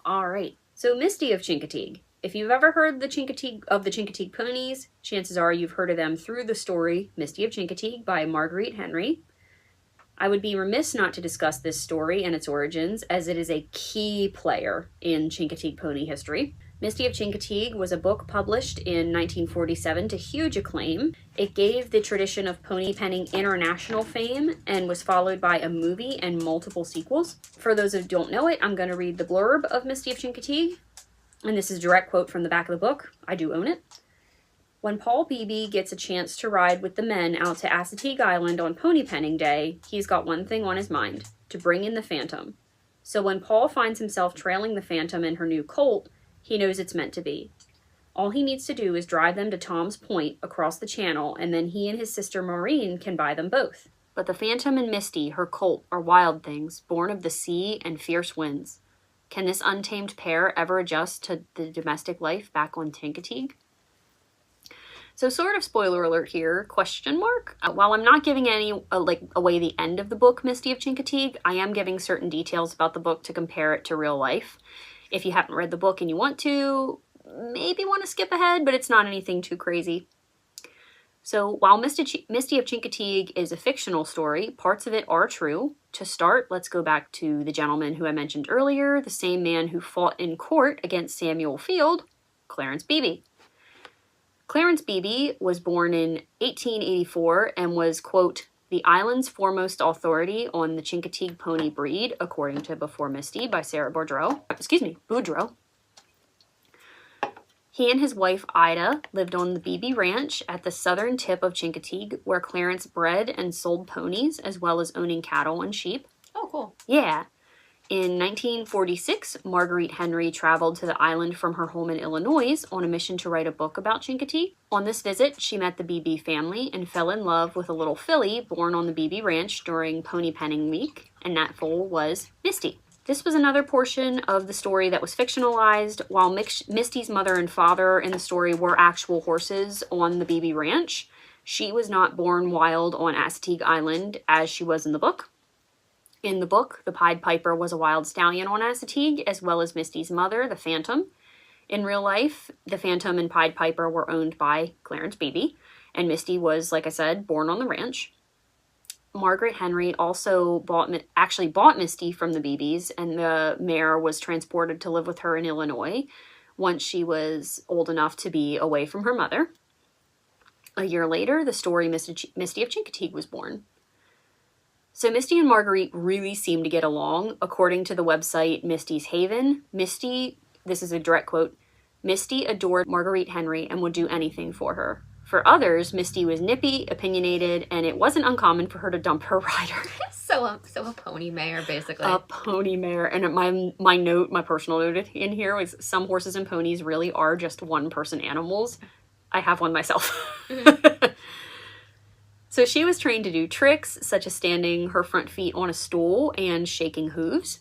All right, so Misty of Chicoteague. If you've ever heard the Chincoteague ponies, chances are you've heard of them through the story Misty of Chicoteague by Marguerite Henry. I would be remiss not to discuss this story and its origins, as it is a key player in Chincoteague pony history. Misty of Chicoteague was a book published in 1947 to huge acclaim. It gave the tradition of pony penning international fame and was followed by a movie and multiple sequels. For those who don't know it, I'm going to read the blurb of Misty of Chicoteague, and this is a direct quote from the back of the book. I do own it. When Paul Beebe gets a chance to ride with the men out to Chicoteague Island on pony penning day, he's got one thing on his mind: to bring in the Phantom. So when Paul finds himself trailing the Phantom in her new colt, he knows it's meant to be. All he needs to do is drive them to Tom's Point across the channel, and then he and his sister Maureen can buy them both. But the Phantom and Misty, her colt, are wild things, born of the sea and fierce winds. Can this untamed pair ever adjust to the domestic life back on Chincoteague? So sort of spoiler alert here, question mark. While I'm not giving away the end of the book, Misty of Chicoteague, I am giving certain details about the book to compare it to real life. If you haven't read the book and you want to, maybe want to skip ahead, but it's not anything too crazy. So while Misty of Chicoteague is a fictional story, parts of it are true. To start, let's go back to the gentleman who I mentioned earlier, the same man who fought in court against Samuel Field, Clarence Beebe. Clarence Beebe was born in 1884 and was, quote, the island's foremost authority on the Chincoteague pony breed, according to Before Misty by Sara Boudreau. He and his wife, Ida, lived on the Beebe Ranch at the southern tip of Chincoteague, where Clarence bred and sold ponies, as well as owning cattle and sheep. Oh, cool. Yeah. In 1946, Marguerite Henry traveled to the island from her home in Illinois on a mission to write a book about Chincoteague. On this visit, she met the Beebe family and fell in love with a little filly born on the Beebe Ranch during pony penning week, and that foal was Misty. This was another portion of the story that was fictionalized. While Misty's mother and father in the story were actual horses on the Beebe Ranch, she was not born wild on Chicoteague Island as she was in the book. In the book, the Pied Piper was a wild stallion on Chicoteague, as well as Misty's mother, the Phantom. In real life, the Phantom and Pied Piper were owned by Clarence Beebe, and Misty was, like I said, born on the ranch. Margaret Henry also bought Misty from the Beebes, and the mare was transported to live with her in Illinois once she was old enough to be away from her mother. A year later, the story Misty of Chincoteague was born. So Misty and Marguerite really seem to get along. According to the website Misty's Haven, Misty, this is a direct quote, Misty adored Marguerite Henry and would do anything for her. For others, Misty was nippy, opinionated, and it wasn't uncommon for her to dump her rider. So a pony mare, basically. A pony mare. And my personal note in here was some horses and ponies really are just one-person animals. I have one myself. Mm-hmm. So she was trained to do tricks, such as standing her front feet on a stool and shaking hooves.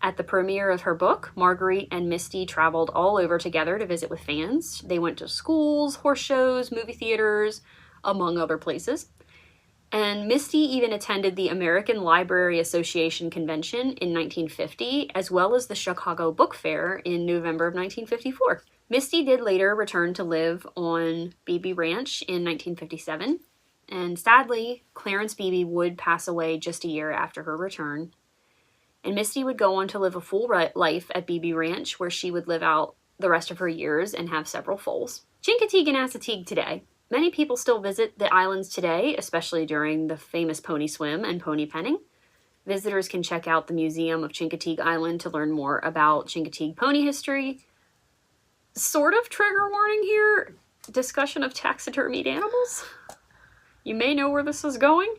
At the premiere of her book, Marguerite and Misty traveled all over together to visit with fans. They went to schools, horse shows, movie theaters, among other places. And Misty even attended the American Library Association convention in 1950, as well as the Chicago Book Fair in November of 1954. Misty did later return to live on Beebe Ranch in 1957. And sadly, Clarence Beebe would pass away just a year after her return. And Misty would go on to live a full life at Beebe Ranch, where she would live out the rest of her years and have several foals. Chincoteague and Assateague today. Many people still visit the islands today, especially during the famous pony swim and pony penning. Visitors can check out the Museum of Chincoteague Island to learn more about Chincoteague pony history. Sort of trigger warning here, discussion of taxidermied animals. You may know where this is going.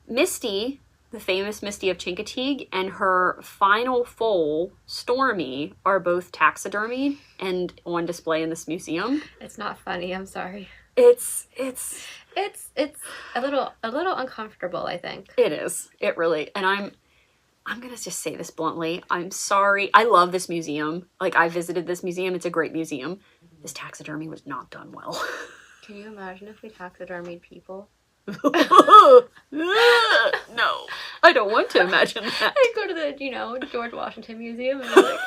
Misty, the famous Misty of Chincoteague, and her final foal, Stormy, are both taxidermied and on display in this museum. It's not funny, I'm sorry. It's a little uncomfortable, I think. It is. It really, and I'm gonna just say this bluntly. I'm sorry. I love this museum. Like, I visited this museum. It's a great museum. This taxidermy was not done well. Can you imagine if we taxidermied people? No, I don't want to imagine that. I go to the, George Washington Museum and like,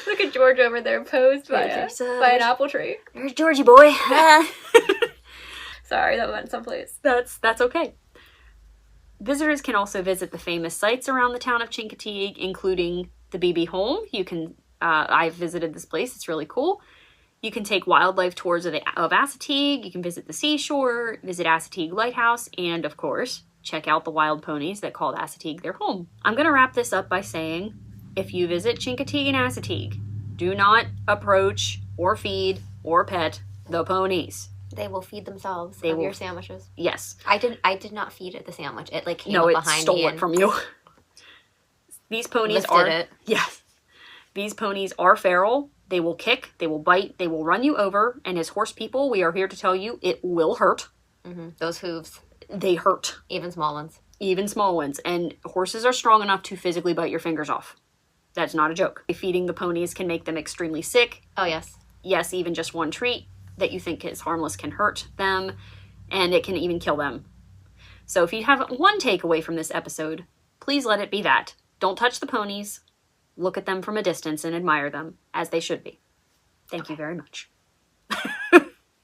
look at George over there posed by an apple tree. There's Georgie boy. Sorry, that went someplace. That's okay. Visitors can also visit the famous sites around the town of Chincoteague, including the Beebe home. You can, I've visited this place. It's really cool. You can take wildlife tours of Assateague, you can visit the seashore, visit Assateague Lighthouse, and, of course, check out the wild ponies that called Assateague their home. I'm going to wrap this up by saying, if you visit Chincoteague and Assateague, do not approach or feed or pet the ponies. They will feed themselves of your sandwiches. Yes. I did not feed it the sandwich. It came up behind me. No, it stole it from you. These ponies Yes. These ponies are feral. They will kick, they will bite, they will run you over, and as horse people, we are here to tell you it will hurt. Mm-hmm. Those hooves. They hurt. Even small ones. Even small ones. And horses are strong enough to physically bite your fingers off. That's not a joke. Feeding the ponies can make them extremely sick. Oh, yes. Yes, even just one treat that you think is harmless can hurt them, and it can even kill them. So if you have one takeaway from this episode, please let it be that. Don't touch the ponies. Look at them from a distance and admire them, as they should be. Thank you very much.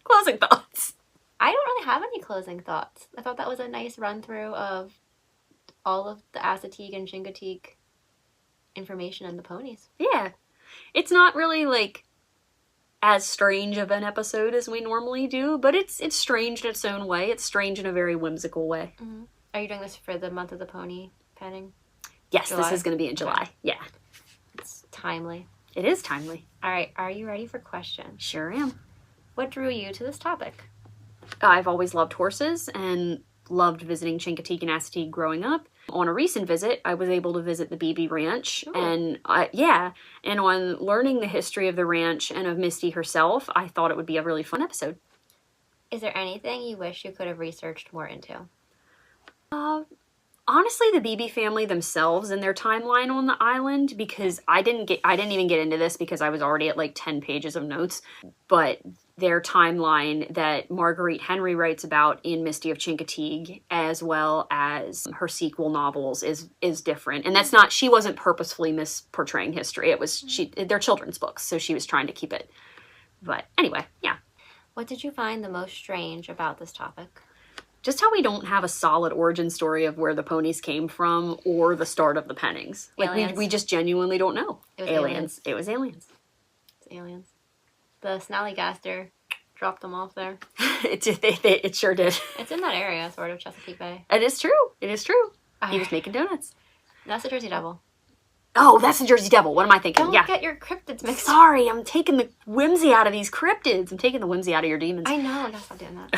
Closing thoughts. I don't really have any closing thoughts. I thought that was a nice run-through of all of the Assateague and Chincoteague information on the ponies. Yeah. It's not really, as strange of an episode as we normally do, but it's strange in its own way. It's strange in a very whimsical way. Mm-hmm. Are you doing this for the month of the pony petting? Yes, July? This is going to be in July. Okay. Yeah. It's timely. It is timely. All right, are you ready for questions? Sure am. What drew you to this topic? I've always loved horses and loved visiting Chincoteague and Assateague growing up. On a recent visit, I was able to visit the Beebe Ranch, and and on learning the history of the ranch and of Misty herself, I thought it would be a really fun episode. Is there anything you wish you could have researched more into? Honestly, the Beebe family themselves and their timeline on the island, because I didn't even get into this because I was already at 10 pages of notes, but their timeline that Marguerite Henry writes about in Misty of Chincoteague, as well as her sequel novels, is different. And that's not, she wasn't purposefully misportraying history. It was, they're children's books, so she was trying to keep it. But anyway, yeah. What did you find the most strange about this topic? Just how we don't have a solid origin story of where the ponies came from or the start of the pennings. We just genuinely don't know. It was aliens. It was aliens. It's aliens. The Snallygaster dropped them off there. It sure did. It's in that area, sort of, Chesapeake Bay. It is true. It is true. He was making donuts. That's the Jersey Devil. Oh, that's the Jersey Devil. What am I thinking? Don't get your cryptids mixed up. Sorry, I'm taking the whimsy out of these cryptids. I'm taking the whimsy out of your demons. I know. No, stop doing that.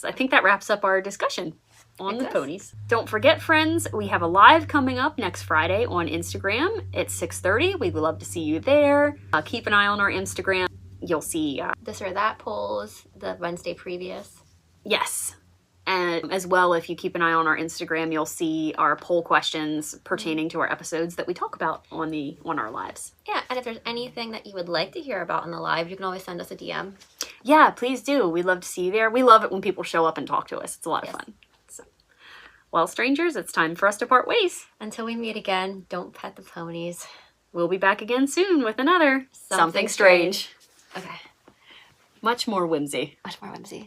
I think that wraps up our discussion on the ponies. Don't forget, friends, we have a live coming up next Friday on Instagram at 6:30. We'd love to see you there. Keep an eye on our Instagram. You'll see this or that polls the Wednesday previous. Yes. And as well, if you keep an eye on our Instagram, you'll see our poll questions pertaining to our episodes that we talk about on our lives. Yeah, and if there's anything that you would like to hear about in the live, you can always send us a DM. Yeah, please do. We'd love to see you there. We love it when people show up and talk to us. It's a lot of fun. So, well, strangers, it's time for us to part ways. Until we meet again, don't pet the ponies. We'll be back again soon with another Something Strange. Okay. Much more whimsy. Much more whimsy.